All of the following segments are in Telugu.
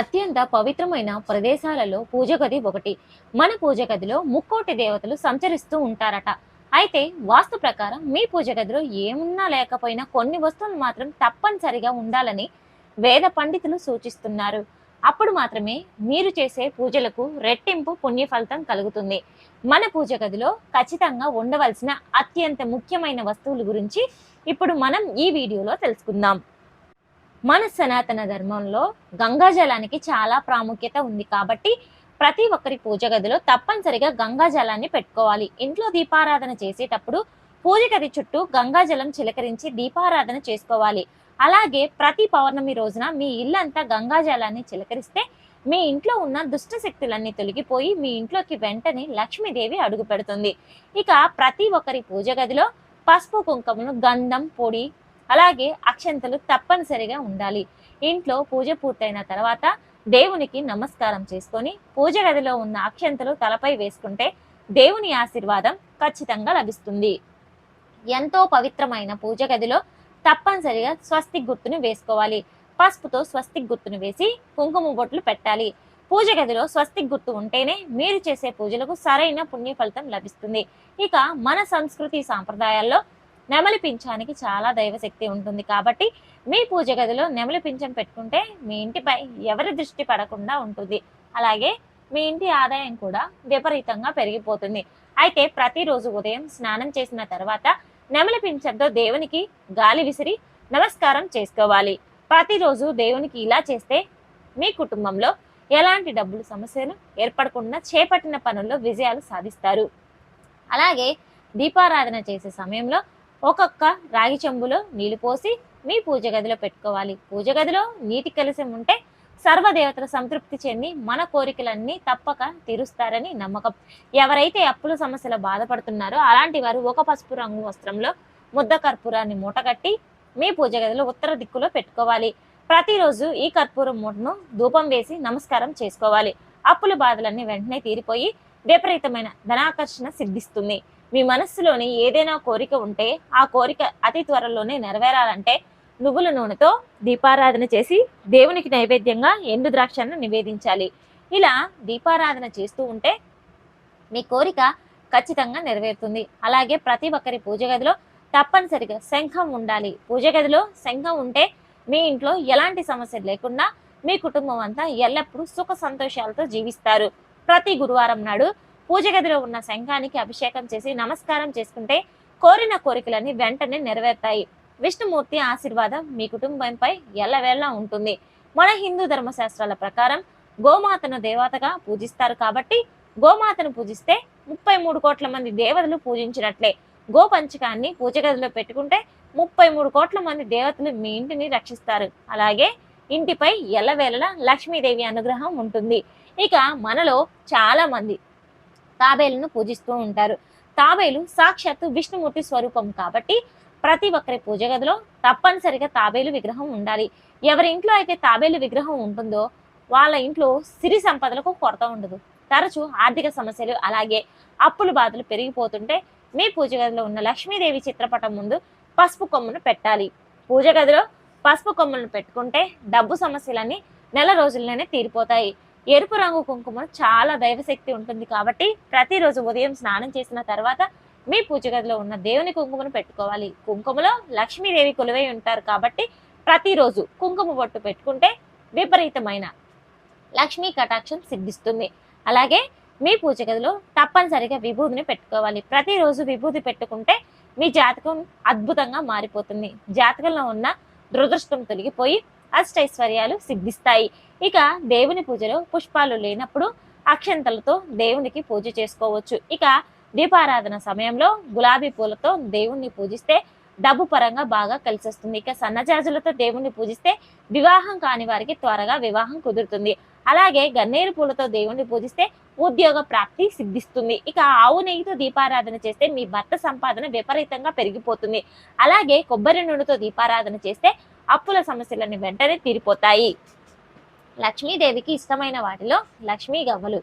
అత్యంత పవిత్రమైన ప్రదేశాలలో పూజ గది ఒకటి. మన పూజ గదిలో ముక్కోటి దేవతలు సంచరిస్తూ ఉంటారట. అయితే వాస్తు ప్రకారం మీ పూజ గదిలో ఏమున్నా లేకపోయినా కొన్ని వస్తువులు మాత్రం తప్పనిసరిగా ఉండాలని వేద పండితులు సూచిస్తున్నారు. అప్పుడు మాత్రమే మీరు చేసే పూజలకు రెట్టింపు పుణ్య ఫలితం కలుగుతుంది. మన పూజ గదిలో ఖచ్చితంగా ఉండవలసిన అత్యంత ముఖ్యమైన వస్తువుల గురించి ఇప్పుడు మనం ఈ వీడియోలో తెలుసుకుందాం. మన సనాతన ధర్మంలో గంగాజలానికి చాలా ప్రాముఖ్యత ఉంది కాబట్టి ప్రతి ఒక్కరి పూజ గదిలో తప్పనిసరిగా గంగాజలాన్ని పెట్టుకోవాలి. ఇంట్లో దీపారాధన చేసేటప్పుడు పూజ గది చుట్టూ గంగాజలం చిలకరించి దీపారాధన చేసుకోవాలి. అలాగే ప్రతి పౌర్ణమి రోజున మీ ఇల్లంతా గంగాజలాన్ని చిలకరిస్తే మీ ఇంట్లో ఉన్న దుష్ట శక్తులన్నీ తొలగిపోయి మీ ఇంట్లోకి వెంటనే లక్ష్మీదేవి అడుగు పెడుతుంది. ఇక ప్రతి ఒక్కరి పూజ గదిలో పసుపు కుంకుమను, గంధం, పొడి, అలాగే అక్షంతలు తప్పనిసరిగా ఉండాలి. ఇంట్లో పూజ పూర్తయిన తర్వాత దేవునికి నమస్కారం చేసుకొని పూజ గదిలో ఉన్న అక్షంతలు తలపై వేసుకుంటే దేవుని ఆశీర్వాదం ఖచ్చితంగా లభిస్తుంది. ఎంతో పవిత్రమైన పూజ గదిలో తప్పనిసరిగా స్వస్తిక్ గుర్తును వేసుకోవాలి. పసుపుతో స్వస్తిక్ గుర్తును వేసి కుంకుమ బొట్లు పెట్టాలి. పూజ గదిలో స్వస్తిక్ గుర్తు ఉంటేనే మీరు చేసే పూజలకు సరైన పుణ్య ఫలితం లభిస్తుంది. ఇక మన సంస్కృతి సాంప్రదాయాల్లో నెమలి పింఛానికి చాలా దైవశక్తి ఉంటుంది కాబట్టి మీ పూజ గదిలో నెమలి పింఛం పెట్టుకుంటే మీ ఇంటిపై ఎవరి దృష్టి పడకుండా ఉంటుంది. అలాగే మీ ఇంటి ఆదాయం కూడా విపరీతంగా పెరిగిపోతుంది. అయితే ప్రతిరోజు ఉదయం స్నానం చేసిన తర్వాత నెమలి పింఛంతో దేవునికి గాలి విసిరి నమస్కారం చేసుకోవాలి. ప్రతిరోజు దేవునికి ఇలా చేస్తే మీ కుటుంబంలో ఎలాంటి డబ్బులు సమస్యలు ఏర్పడకుండా చేపట్టిన పనుల్లో విజయాలు సాధిస్తారు. అలాగే దీపారాధన చేసే సమయంలో ఒక్కొక్క రాగి చెంబులో నీళ్లు పోసి మీ పూజ గదిలో పెట్టుకోవాలి. పూజ గదిలో నీటి కలశం ఉంటే సర్వదేవతల సంతృప్తి చెంది మన కోరికలన్నీ తప్పక తీరుస్తారని నమ్మకం. ఎవరైతే అప్పుల సమస్యలు బాధపడుతున్నారో అలాంటి వారు ఒక పసుపు రంగు వస్త్రంలో ముద్ద కర్పూరాన్ని మూటగట్టి మీ పూజ గదిలో ఉత్తర దిక్కులో పెట్టుకోవాలి. ప్రతిరోజు ఈ కర్పూరం మూటను ధూపం వేసి నమస్కారం చేసుకోవాలి. అప్పుల బాధలన్నీ వెంటనే తీరిపోయి విపరీతమైన ధనాకర్షణ సిద్ధిస్తుంది. మీ మనస్సులోని ఏదైనా కోరిక ఉంటే ఆ కోరిక అతి త్వరలోనే నెరవేరాలంటే నువ్వుల నూనెతో దీపారాధన చేసి దేవునికి నైవేద్యంగా ఎండు ద్రాక్షను నివేదించాలి. ఇలా దీపారాధన చేస్తూ ఉంటే మీ కోరిక ఖచ్చితంగా నెరవేరుతుంది. అలాగే ప్రతి ఒక్కరి పూజ గదిలో తప్పనిసరిగా శంఖం ఉండాలి. పూజ గదిలో శంఖం ఉంటే మీ ఇంట్లో ఎలాంటి సమస్యలు లేకుండా మీ కుటుంబం అంతా ఎల్లప్పుడూ సుఖ సంతోషాలతో జీవిస్తారు. ప్రతి గురువారం నాడు పూజ గదిలో ఉన్న శంఖానికి అభిషేకం చేసి నమస్కారం చేసుకుంటే కోరిన కోరికలన్నీ వెంటనే నెరవేరుతాయి. విష్ణుమూర్తి ఆశీర్వాదం మీ కుటుంబంపై ఎల్లవేళలా ఉంటుంది. మన హిందూ ధర్మశాస్త్రాల ప్రకారం గోమాతను దేవతగా పూజిస్తారు కాబట్టి గోమాతను పూజిస్తే 33 కోట్ల మంది దేవతలు పూజించినట్లే. గోపంచకాన్ని పూజ గదిలో పెట్టుకుంటే 33 కోట్ల మంది దేవతలు మీ ఇంటిని రక్షిస్తారు. అలాగే ఇంటిపై ఎల్లవేళలా లక్ష్మీదేవి అనుగ్రహం ఉంటుంది. ఇక మనలో చాలా మంది తాబేలును పూజిస్తూ ఉంటారు. తాబేలు సాక్షాత్తు విష్ణుమూర్తి స్వరూపం కాబట్టి ప్రతి ఒక్కరి పూజ గదిలో తప్పనిసరిగా తాబేలు విగ్రహం ఉండాలి. ఎవరి ఇంట్లో అయితే తాబేలు విగ్రహం ఉంటుందో వాళ్ళ ఇంట్లో సిరి సంపదలకు కొరత ఉండదు. తరచూ ఆర్థిక సమస్యలు అలాగే అప్పుల బాధలు పెరిగిపోతుంటే మీ పూజ గదిలో ఉన్న లక్ష్మీదేవి చిత్రపటం ముందు పసుపు కొమ్మను పెట్టాలి. పూజ గదిలో పసుపు కొమ్మలను పెట్టుకుంటే డబ్బు సమస్యలన్నీ నెల రోజుల్లోనే తీరిపోతాయి. ఎరుపు రంగు కుంకుమ చాలా దైవశక్తి ఉంటుంది కాబట్టి ప్రతిరోజు ఉదయం స్నానం చేసిన తర్వాత మీ పూజ గదిలో ఉన్న దేవుని కుంకుమను పెట్టుకోవాలి. కుంకుమలో లక్ష్మీదేవి కొలువై ఉంటారు కాబట్టి ప్రతిరోజు కుంకుమ బొట్టు పెట్టుకుంటే విపరీతమైన లక్ష్మీ కటాక్షం సిద్ధిస్తుంది. అలాగే మీ పూజ గదిలో తప్పనిసరిగా విభూతిని పెట్టుకోవాలి. ప్రతిరోజు విభూతి పెట్టుకుంటే మీ జాతకం అద్భుతంగా మారిపోతుంది. జాతకంలో ఉన్న దురదృష్టం తొలగిపోయి అష్టైశ్వర్యాలు సిద్ధిస్తాయి. ఇక దేవుని పూజలో పుష్పాలు లేనప్పుడు అక్షంతలతో దేవునికి పూజ చేసుకోవచ్చు. ఇక దీపారాధన సమయంలో గులాబీ పూలతో దేవుణ్ణి పూజిస్తే డబ్బు పరంగా బాగా కలిసి వస్తుంది. ఇక సన్నజాజులతో దేవుణ్ణి పూజిస్తే వివాహం కాని వారికి త్వరగా వివాహం కుదురుతుంది. అలాగే గన్నేరు పూలతో దేవుణ్ణి పూజిస్తే ఉద్యోగ ప్రాప్తి సిద్ధిస్తుంది. ఇక ఆవు నెయ్యితో దీపారాధన చేస్తే మీ భర్త సంపాదన విపరీతంగా పెరిగిపోతుంది. అలాగే కొబ్బరి నూనెతో దీపారాధన చేస్తే అప్పుల సమస్యలన్నీ వెంటనే తీరిపోతాయి. లక్ష్మీదేవికి ఇష్టమైన వాటిలో లక్ష్మీ గవ్వలు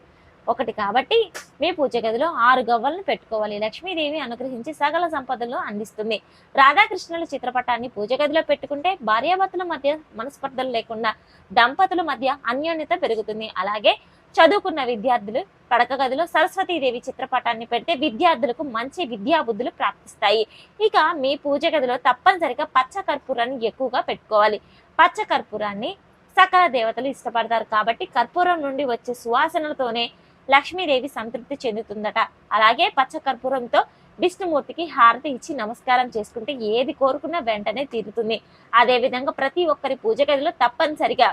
ఒకటి కాబట్టి మీ పూజ గదిలో 6 గవ్వలను పెట్టుకోవాలి. లక్ష్మీదేవి అనుగ్రహించి సకల సంపదలు అందిస్తుంది. రాధాకృష్ణుల చిత్రపటాన్ని పూజ గదిలో పెట్టుకుంటే భార్యాభర్తల మధ్య మనస్పర్ధలు లేకుండా దంపతుల మధ్య అన్యోన్యత పెరుగుతుంది. అలాగే చదువుకున్న విద్యార్థులు పడక గదిలో సరస్వతీదేవి చిత్రపటాన్ని పెడితే విద్యార్థులకు మంచి విద్యా బుద్ధులు ప్రాప్తిస్తాయి. ఇక మీ పూజ గదిలో తప్పనిసరిగా పచ్చ కర్పూరాన్ని ఎక్కువగా పెట్టుకోవాలి. పచ్చ కర్పూరాన్ని సకల దేవతలు ఇష్టపడతారు కాబట్టి కర్పూరం నుండి వచ్చే సువాసనలతోనే లక్ష్మీదేవి సంతృప్తి చెందుతుందట. అలాగే పచ్చ కర్పూరంతో విష్ణుమూర్తికి హారతి ఇచ్చి నమస్కారం చేసుకుంటే ఏది కోరుకున్నా వెంటనే తీరుతుంది. అదేవిధంగా ప్రతి ఒక్కరి పూజ గదిలో తప్పనిసరిగా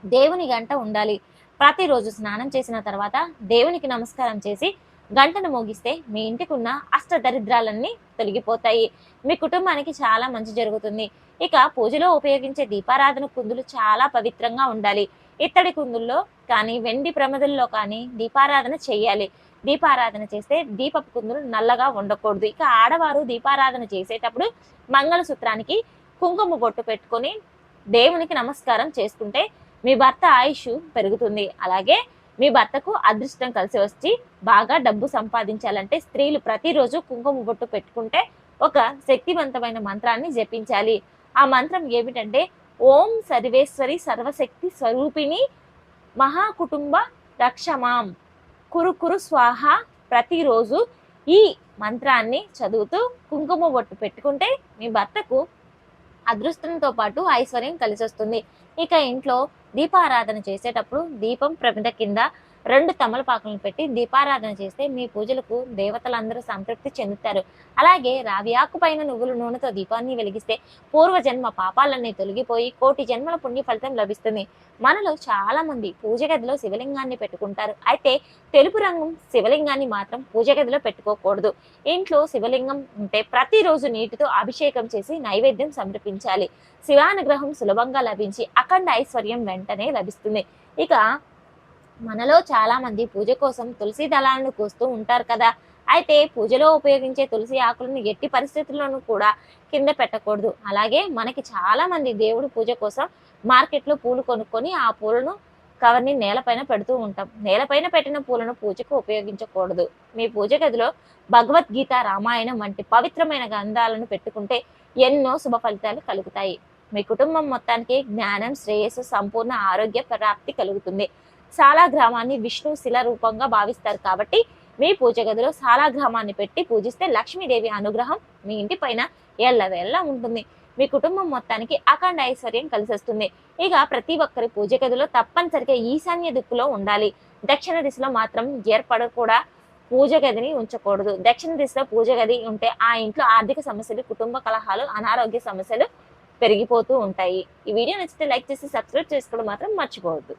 దేవుని గంట ఉండాలి. ప్రతిరోజు స్నానం చేసిన తర్వాత దేవునికి నమస్కారం చేసి గంటను మోగిస్తే మీ ఇంటికి ఉన్న అష్టదరిద్రాలన్నీ తొలగిపోతాయి. మీ కుటుంబానికి చాలా మంచి జరుగుతుంది. ఇక పూజలో ఉపయోగించే దీపారాధన కుందులు చాలా పవిత్రంగా ఉండాలి. ఇత్తడి కుందుల్లో కానీ వెండి ప్రమిదల్లో కానీ దీపారాధన చేయాలి. దీపారాధన చేస్తే దీపపు కుందులు నల్లగా ఉండకూడదు. ఇక ఆడవారు దీపారాధన చేసేటప్పుడు మంగళసూత్రానికి కుంకుమ బొట్టు పెట్టుకొని దేవునికి నమస్కారం చేసుకుంటే మీ భర్త ఆయుష్ పెరుగుతుంది. అలాగే మీ భర్తకు అదృష్టం కలిసి వచ్చి బాగా డబ్బు సంపాదించాలంటే స్త్రీలు ప్రతిరోజు కుంకుమ బొట్టు పెట్టుకుంటే ఒక శక్తివంతమైన మంత్రాన్ని జపించాలి. ఆ మంత్రం ఏమిటంటే ఓం సర్వేశ్వరి సర్వశక్తి స్వరూపిణి మహాకుటుంబ రక్షమాం కురు కురు స్వాహ. ప్రతిరోజు ఈ మంత్రాన్ని చదువుతూ కుంకుమ బొట్టు పెట్టుకుంటే మీ భర్తకు అదృష్టంతో పాటు ఐశ్వర్యం కలిసి వస్తుంది. ఇక ఇంట్లో దీపారాధన చేసేటప్పుడు దీపం ప్రమిద కింద 2 తమలపాకులను పెట్టి దీపారాధన చేస్తే మీ పూజలకు దేవతలందరూ సంతృప్తి చెందుతారు. అలాగే రావి ఆకు పైన నువ్వుల నూనెతో దీపాన్ని వెలిగిస్తే పూర్వజన్మ పాపాలన్నీ తొలగిపోయి కోటి జన్మల పుణ్య ఫలితం లభిస్తుంది. మనలో చాలా మంది పూజ గదిలో శివలింగాన్ని పెట్టుకుంటారు. అయితే తెలుపు రంగు శివలింగాన్ని మాత్రం పూజ గదిలో పెట్టుకోకూడదు. ఇంట్లో శివలింగం ఉంటే ప్రతిరోజు నీటితో అభిషేకం చేసి నైవేద్యం సమర్పించాలి. శివానుగ్రహం సులభంగా లభించి అఖండ ఐశ్వర్యం వెంటనే లభిస్తుంది. ఇక మనలో చాలా మంది పూజ కోసం తులసి దళాలను కోస్తూ ఉంటారు కదా. అయితే పూజలో ఉపయోగించే తులసి ఆకులను ఎట్టి పరిస్థితుల్లోనూ కూడా కింద పెట్టకూడదు. అలాగే మనకి చాలా మంది దేవుడి పూజ కోసం మార్కెట్లో పూలు కొనుక్కొని ఆ పూలను కవర్ని నేలపైన పెడుతూ ఉంటాం. నేలపైన పెట్టిన పూలను పూజకు ఉపయోగించకూడదు. మీ పూజ గదిలో భగవద్గీత, రామాయణం వంటి పవిత్రమైన గ్రంథాలను పెట్టుకుంటే ఎన్నో శుభ ఫలితాలు కలుగుతాయి. మీ కుటుంబం మొత్తానికి జ్ఞానం, శ్రేయస్సు, సంపూర్ణ ఆరోగ్య ప్రాప్తి కలుగుతుంది. సాలాగ్రామాన్ని విష్ణు శిల రూపంగా భావిస్తారు కాబట్టి మీ పూజ గదిలో సాలాగ్రామాన్ని పెట్టి పూజిస్తే లక్ష్మీదేవి అనుగ్రహం మీ ఇంటి పైన ఎల్లవేళ్ళ ఉంటుంది. మీ కుటుంబం మొత్తానికి అఖండ ఐశ్వర్యం కలిసి వస్తుంది. ఇక ప్రతి ఒక్కరి పూజ గదిలో తప్పనిసరిగా ఈశాన్య దిక్కులో ఉండాలి. దక్షిణ దిశలో మాత్రం కూడా పూజ గదిని ఉంచకూడదు. దక్షిణ దిశలో పూజ గది ఉంటే ఆ ఇంట్లో ఆర్థిక సమస్యలు, కుటుంబ కలహాలు, అనారోగ్య సమస్యలు పెరిగిపోతూ ఉంటాయి. ఈ వీడియో నచ్చితే లైక్ చేసి సబ్స్క్రైబ్ చేసుకోవడం మాత్రం మర్చిపోవద్దు.